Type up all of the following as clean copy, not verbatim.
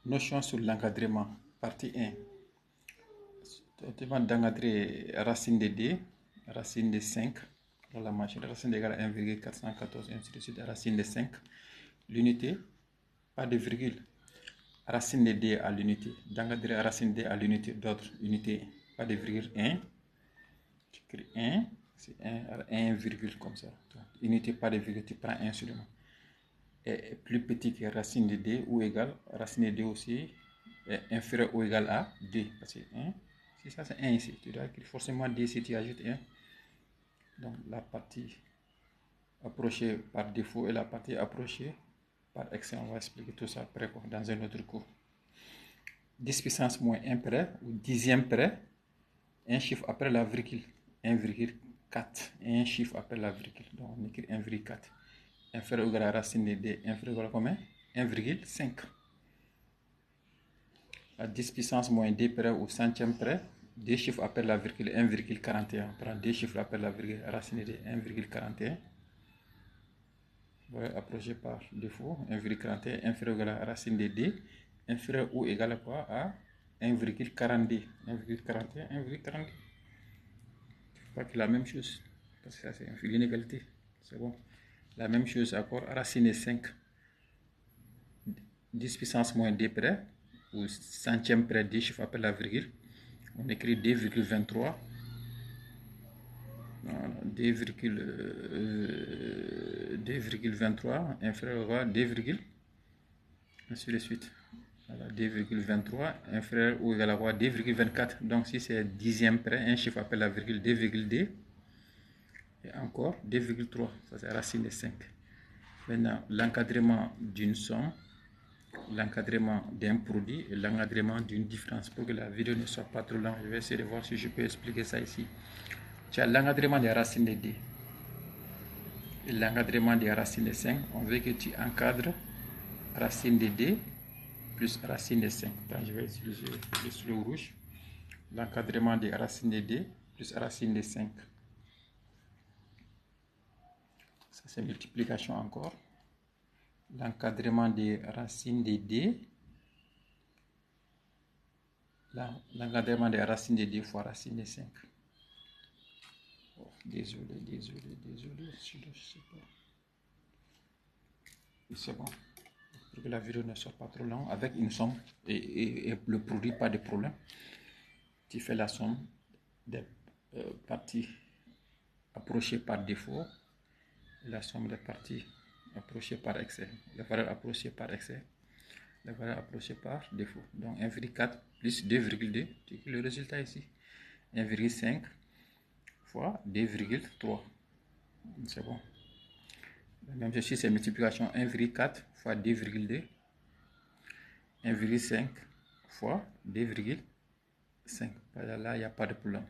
Notion sur l'encadrement, partie 1. Traitement d'encadrer racine de D, racine de 5, dans la machine, racine égale à 1,414, ainsi de suite, racine de 5. L'unité, pas de virgule. Racine de D à l'unité, d'encadrer racine D à l'unité, d'autres unités, pas de virgule, 1. Tu écris 1, c'est 1, virgule comme ça. Donc, unité, pas de virgule, tu prends 1 seulement. Est plus petit que racine de D ou égal, racine de D aussi est inférieur ou égal à D. Parce que 1, si ça c'est 1 ici, tu dois écrire forcément D si tu ajoutes 1. Donc la partie approchée par défaut et la partie approchée par excès, on va expliquer tout ça après quoi, dans un autre cours. 10 puissance moins 1 près ou dixième près, un chiffre après la virgule, 1,4, et un chiffre après la virgule, donc on écrit 1,4. Inférieur ou égal à racine de D, inférieur ou égal à combien? 1,5. À 10 puissance moins D près ou centième près, deux chiffres après la virgule, 1,41. On prend deux chiffres après la virgule, racine de D, 1,41. Voilà, approché par défaut, 1,41, inférieur ou égal à racine de D, inférieur ou égal à quoi? À 1,42. 1,41, 1,42. Pas que la même chose, parce que ça c'est une inégalité. C'est bon. La même chose encore, racine de 5. 10 puissance moins D près, ou centième près, des chiffres après la virgule. On écrit 2,23. 2,23 inférieur à 2, ainsi de suite. Voilà, 2,23 inférieur ou égal à 2,24. Donc si c'est dixième près, un chiffre après la virgule, 2,2. Et encore 2,3. Ça c'est racine de 5. Maintenant, l'encadrement d'une somme, l'encadrement d'un produit et l'encadrement d'une différence. Pour que la vidéo ne soit pas trop longue, je vais essayer de voir si je peux expliquer ça ici. Tu as l'encadrement des racines de D et l'encadrement des racines de 5. On veut que tu encadres racine de D plus racine de 5. Donc, je vais utiliser le stylo rouge. L'encadrement des racines de D plus racine de 5. Ça c'est multiplication encore. L'encadrement des racines de D. L'encadrement des racines de D fois racine de 5. Oh, désolé, je sais pas. C'est bon. Pour que la vidéo ne soit pas trop longue, avec une somme et le produit, pas de problème. Tu fais la somme des parties approchées par défaut et la somme des parties approchées par excès. La valeur approchée par excès, la valeur approchée par défaut. Donc 1,4 plus 2,2, tu as le résultat ici. 1,5 fois 2,3. C'est bon. Même chose, c'est multiplication 1,4 fois 2,2. 1,5 fois 2,5. Là, il n'y a pas de problème.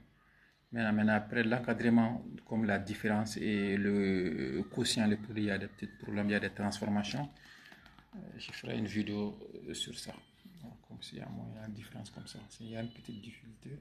Maintenant, après l'encadrement, comme la différence et le quotient, le produit, il y a des petits problèmes, il y a des transformations. Je ferai une vidéo sur ça. Donc, comme s'il y a une différence comme ça, s'il y a une petite difficulté.